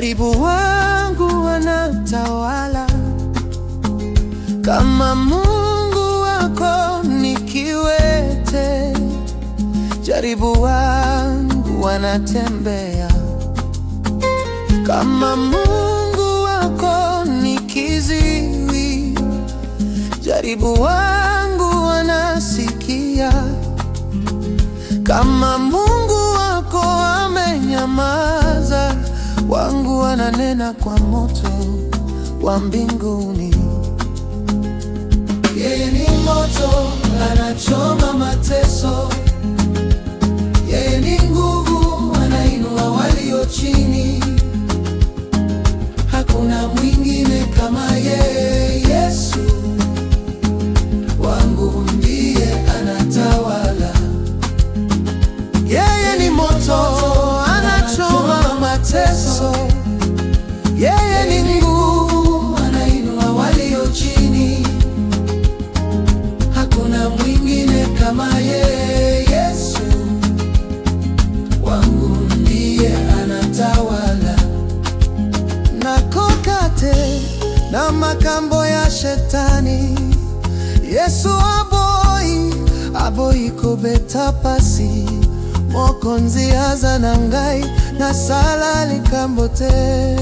Jaribu wangu wanatawala. Kama Mungu wako ni kiwete, jaribu wangu wanatembea. Kama Mungu wako ni kiziwi, jaribu wangu wanasikia. Kama Mungu wako amenyamaza, wangu wananena kwa moto wa mbinguni. Yeye ni moto, anachoma mateso. Yeye ni nguvu, anainua walio chini. Hakuna mwingine kama yeye. Yesu wangu ndiye anatawala. Yeye ni moto, anachoma mateso. Yeye ni nguvu, anainua walio chini. Hakuna mwingine kama yeye. Yesu wangu ndiye anatawala. Na kokate na makambo ya shetani, Yesu aboyi kobeta pasi. Mokonzi aza na ngai, nasala likambo te.